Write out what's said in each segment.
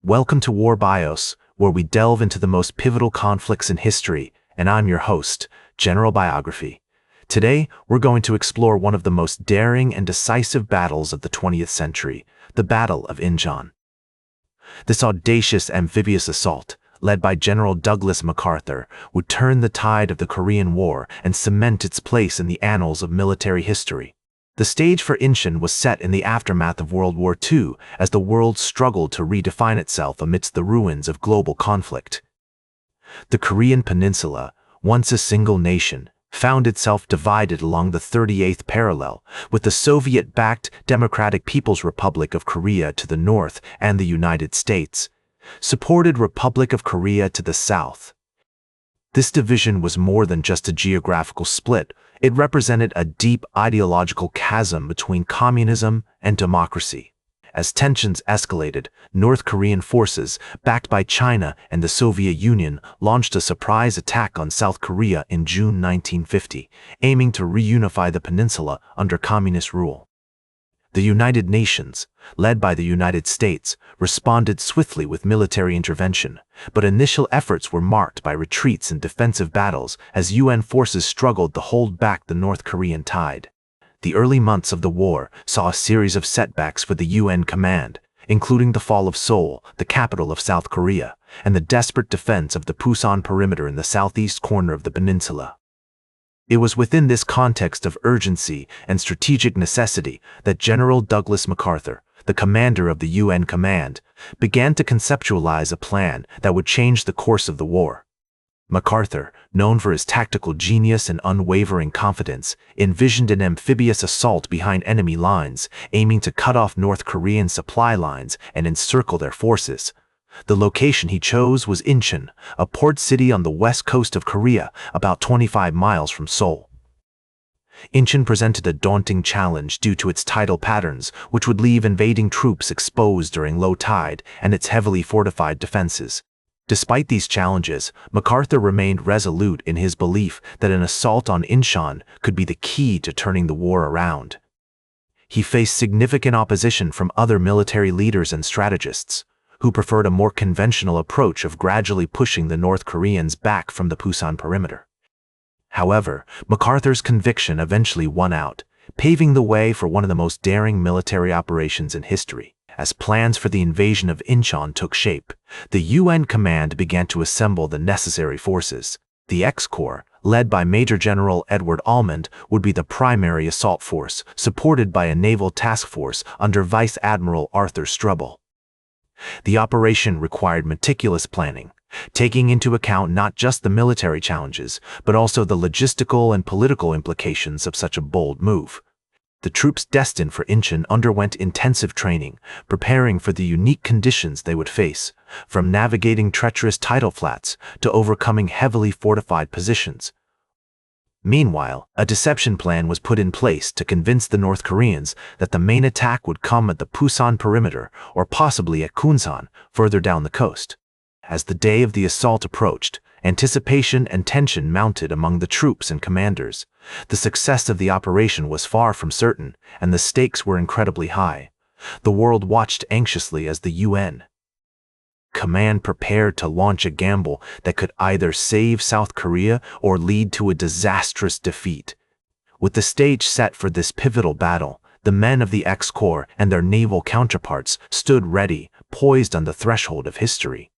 Welcome to War Bios, where we delve into the most pivotal conflicts in history, and I'm your host, General Biography. Today, we're going to explore one of the most daring and decisive battles of the 20th century, the Battle of Inchon. This audacious amphibious assault, led by General Douglas MacArthur, would turn the tide of the Korean War and cement its place in the annals of military history. The stage for Inchon was set in the aftermath of World War II as the world struggled to redefine itself amidst the ruins of global conflict. The Korean peninsula, once a single nation, found itself divided along the 38th parallel, with the Soviet-backed Democratic People's Republic of Korea to the north and the United States, supported Republic of Korea to the south. This division was more than just a geographical split. It represented a deep ideological chasm between communism and democracy. As tensions escalated, North Korean forces, backed by China and the Soviet Union, launched a surprise attack on South Korea in June 1950, aiming to reunify the peninsula under communist rule. The United Nations, led by the United States, responded swiftly with military intervention, but initial efforts were marked by retreats and defensive battles as UN forces struggled to hold back the North Korean tide. The early months of the war saw a series of setbacks for the UN command, including the fall of Seoul, the capital of South Korea, and the desperate defense of the Pusan perimeter in the southeast corner of the peninsula. It was within this context of urgency and strategic necessity that General Douglas MacArthur, the commander of the UN command, began to conceptualize a plan that would change the course of the war. MacArthur, known for his tactical genius and unwavering confidence, envisioned an amphibious assault behind enemy lines, aiming to cut off North Korean supply lines and encircle their forces. The location he chose was Inchon, a port city on the west coast of Korea, about 25 miles from Seoul. Inchon presented a daunting challenge due to its tidal patterns, which would leave invading troops exposed during low tide, and its heavily fortified defenses. Despite these challenges, MacArthur remained resolute in his belief that an assault on Inchon could be the key to turning the war around. He faced significant opposition from other military leaders and strategists, who preferred a more conventional approach of gradually pushing the North Koreans back from the Pusan perimeter. However, MacArthur's conviction eventually won out, paving the way for one of the most daring military operations in history. As plans for the invasion of Inchon took shape, the UN command began to assemble the necessary forces. The X-Corps, led by Major General Edward Almond, would be the primary assault force, supported by a naval task force under Vice Admiral Arthur Strubble. The operation required meticulous planning, taking into account not just the military challenges, but also the logistical and political implications of such a bold move. The troops destined for Inchon underwent intensive training, preparing for the unique conditions they would face, from navigating treacherous tidal flats to overcoming heavily fortified positions. Meanwhile, a deception plan was put in place to convince the North Koreans that the main attack would come at the Pusan perimeter or possibly at Kunsan, further down the coast. As the day of the assault approached, anticipation and tension mounted among the troops and commanders. The success of the operation was far from certain, and the stakes were incredibly high. The world watched anxiously as the UN command prepared to launch a gamble that could either save South Korea or lead to a disastrous defeat. With the stage set for this pivotal battle, the men of the X-Corps and their naval counterparts stood ready, poised on the threshold of history.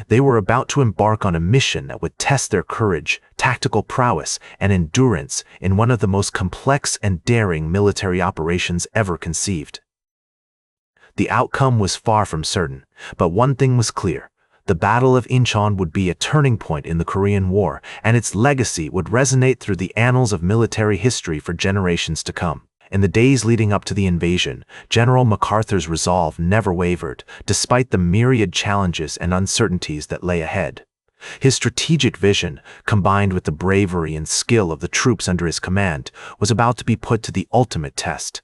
They were about to embark on a mission that would test their courage, tactical prowess, and endurance in one of the most complex and daring military operations ever conceived. The outcome was far from certain, but one thing was clear. The Battle of Inchon would be a turning point in the Korean War, and its legacy would resonate through the annals of military history for generations to come. In the days leading up to the invasion, General MacArthur's resolve never wavered, despite the myriad challenges and uncertainties that lay ahead. His strategic vision, combined with the bravery and skill of the troops under his command, was about to be put to the ultimate test.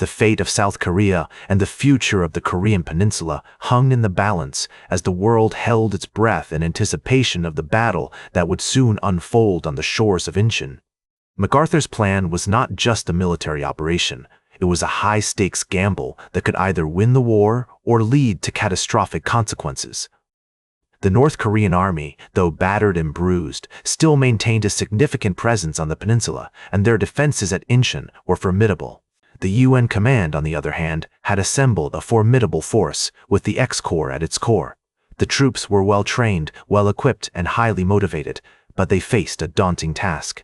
The fate of South Korea and the future of the Korean peninsula hung in the balance as the world held its breath in anticipation of the battle that would soon unfold on the shores of Inchon. MacArthur's plan was not just a military operation. It was a high-stakes gamble that could either win the war or lead to catastrophic consequences. The North Korean army, though battered and bruised, still maintained a significant presence on the peninsula, and their defenses at Inchon were formidable. The UN command, on the other hand, had assembled a formidable force, with the X-Corps at its core. The troops were well-trained, well-equipped, and highly motivated, but they faced a daunting task.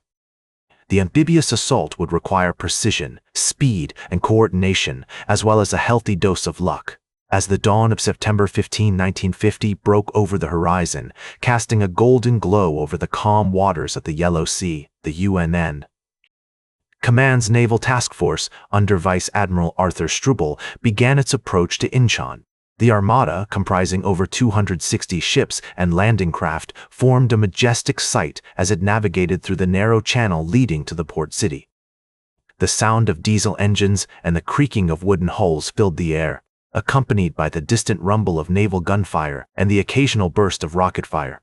The amphibious assault would require precision, speed, and coordination, as well as a healthy dose of luck. As the dawn of September 15, 1950 broke over the horizon, casting a golden glow over the calm waters of the Yellow Sea, the UN Command's Naval Task Force, under Vice Admiral Arthur Struble, began its approach to Inchon. The armada, comprising over 260 ships and landing craft, formed a majestic sight as it navigated through the narrow channel leading to the port city. The sound of diesel engines and the creaking of wooden hulls filled the air, accompanied by the distant rumble of naval gunfire and the occasional burst of rocket fire.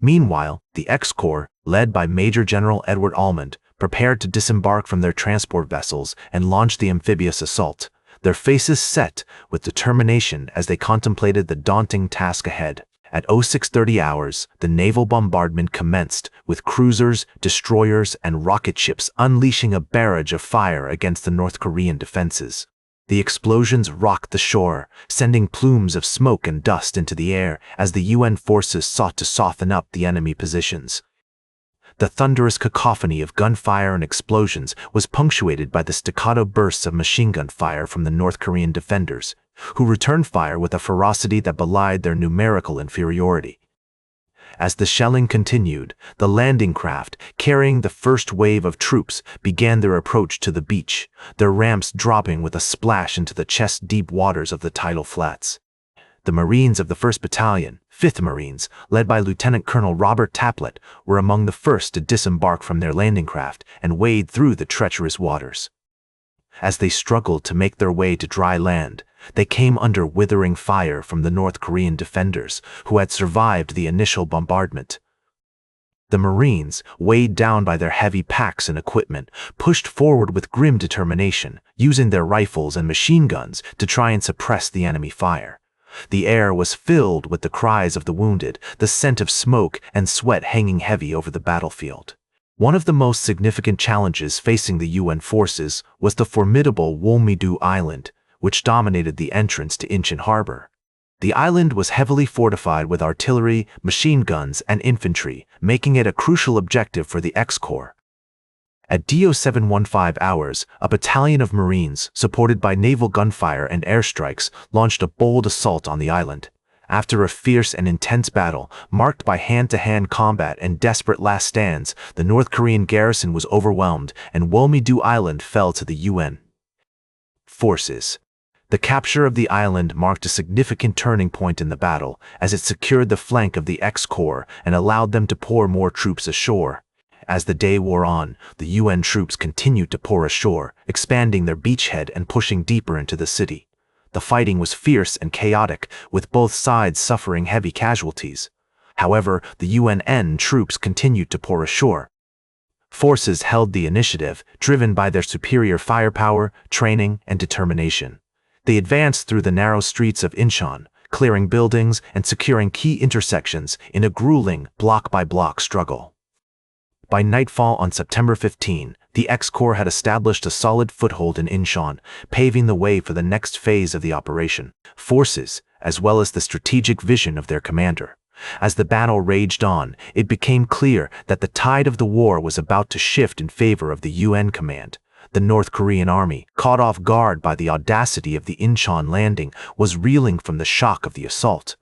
Meanwhile, the X-Corps, led by Major General Edward Almond, prepared to disembark from their transport vessels and launch the amphibious assault, their faces set with determination as they contemplated the daunting task ahead. At 0630 hours, the naval bombardment commenced, with cruisers, destroyers, and rocket ships unleashing a barrage of fire against the North Korean defenses. The explosions rocked the shore, sending plumes of smoke and dust into the air as the UN forces sought to soften up the enemy positions. The thunderous cacophony of gunfire and explosions was punctuated by the staccato bursts of machine gun fire from the North Korean defenders, who returned fire with a ferocity that belied their numerical inferiority. As the shelling continued, the landing craft, carrying the first wave of troops, began their approach to the beach, their ramps dropping with a splash into the chest-deep waters of the tidal flats. The Marines of the 1st Battalion, 5th Marines, led by Lieutenant Colonel Robert Taplett, were among the first to disembark from their landing craft and wade through the treacherous waters. As they struggled to make their way to dry land, they came under withering fire from the North Korean defenders, who had survived the initial bombardment. The Marines, weighed down by their heavy packs and equipment, pushed forward with grim determination, using their rifles and machine guns to try and suppress the enemy fire. The air was filled with the cries of the wounded, the scent of smoke and sweat hanging heavy over the battlefield. One of the most significant challenges facing the UN forces was the formidable Wolmido Island, which dominated the entrance to Incheon Harbor. The island was heavily fortified with artillery, machine guns, and infantry, making it a crucial objective for the X-Corps. At DO 715 hours, a battalion of Marines, supported by naval gunfire and airstrikes, launched a bold assault on the island. After a fierce and intense battle, marked by hand-to-hand combat and desperate last stands, the North Korean garrison was overwhelmed, and Wolmido Island fell to the UN forces. The capture of the island marked a significant turning point in the battle, as it secured the flank of the X-Corps and allowed them to pour more troops ashore. As the day wore on, the UN troops continued to pour ashore, expanding their beachhead and pushing deeper into the city. The fighting was fierce and chaotic, with both sides suffering heavy casualties. However, the UN troops continued to pour ashore. Forces held the initiative, driven by their superior firepower, training, and determination. They advanced through the narrow streets of Inchon, clearing buildings and securing key intersections in a grueling, block-by-block struggle. By nightfall on September 15, the X-Corps had established a solid foothold in Inchon, paving the way for the next phase of the operation. Forces, as well as the strategic vision of their commander. As the battle raged on, it became clear that the tide of the war was about to shift in favor of the UN command. The North Korean army, caught off guard by the audacity of the Inchon landing, was reeling from the shock of the assault.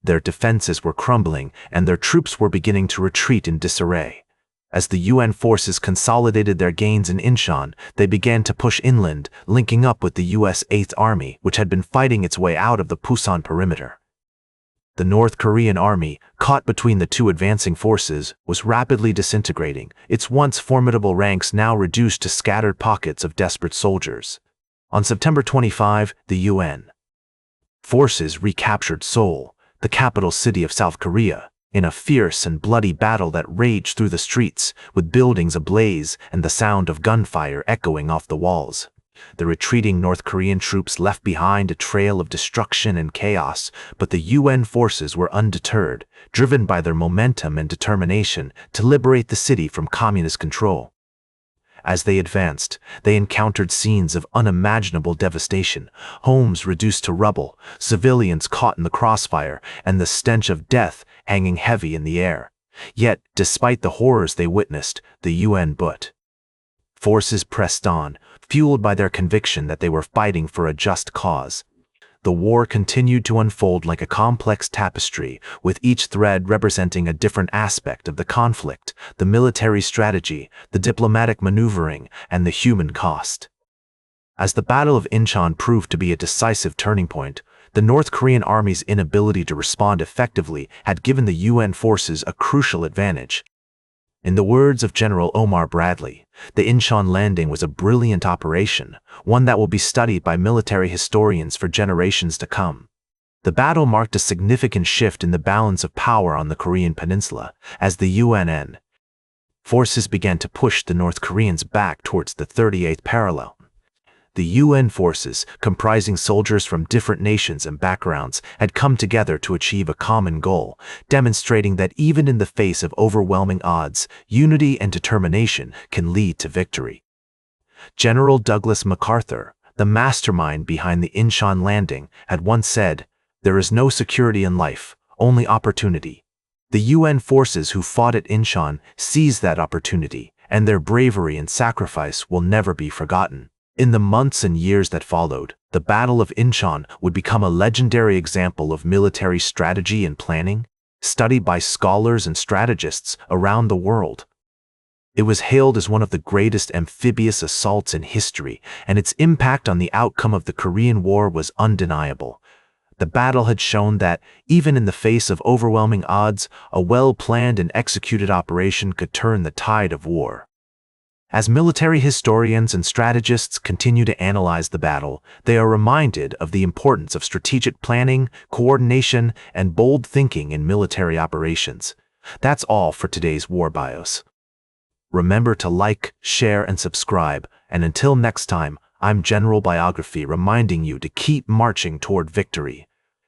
Their defenses were crumbling, and their troops were beginning to retreat in disarray. As the UN forces consolidated their gains in Inchon, they began to push inland, linking up with the US 8th Army, which had been fighting its way out of the Pusan perimeter. The North Korean army, caught between the two advancing forces, was rapidly disintegrating, its once formidable ranks now reduced to scattered pockets of desperate soldiers. On September 25, the UN forces recaptured Seoul, the capital city of South Korea, In a fierce and bloody battle that raged through the streets, with buildings ablaze and the sound of gunfire echoing off the walls, the retreating North Korean troops left behind a trail of destruction and chaos, but the UN forces were undeterred, driven by their momentum and determination to liberate the city from communist control. As they advanced, they encountered scenes of unimaginable devastation, homes reduced to rubble, civilians caught in the crossfire, and the stench of death hanging heavy in the air. Yet, despite the horrors they witnessed, the UN forces pressed on, fueled by their conviction that they were fighting for a just cause. The war continued to unfold like a complex tapestry, with each thread representing a different aspect of the conflict: the military strategy, the diplomatic maneuvering, and the human cost. As the Battle of Inchon proved to be a decisive turning point, the North Korean army's inability to respond effectively had given the UN forces a crucial advantage. In the words of General Omar Bradley, the Inchon landing was a brilliant operation, one that will be studied by military historians for generations to come. The battle marked a significant shift in the balance of power on the Korean peninsula, as the UN forces began to push the North Koreans back towards the 38th parallel. The UN forces, comprising soldiers from different nations and backgrounds, had come together to achieve a common goal, demonstrating that even in the face of overwhelming odds, unity and determination can lead to victory. General Douglas MacArthur, the mastermind behind the Inchon landing, had once said, "There is no security in life, only opportunity." The UN forces who fought at Inchon seized that opportunity, and their bravery and sacrifice will never be forgotten. In the months and years that followed, the Battle of Inchon would become a legendary example of military strategy and planning, studied by scholars and strategists around the world. It was hailed as one of the greatest amphibious assaults in history, and its impact on the outcome of the Korean War was undeniable. The battle had shown that, even in the face of overwhelming odds, a well-planned and executed operation could turn the tide of war. As military historians and strategists continue to analyze the battle, they are reminded of the importance of strategic planning, coordination, and bold thinking in military operations. That's all for today's War Bios. Remember to like, share, and subscribe, and until next time, I'm General Biography reminding you to keep marching toward victory.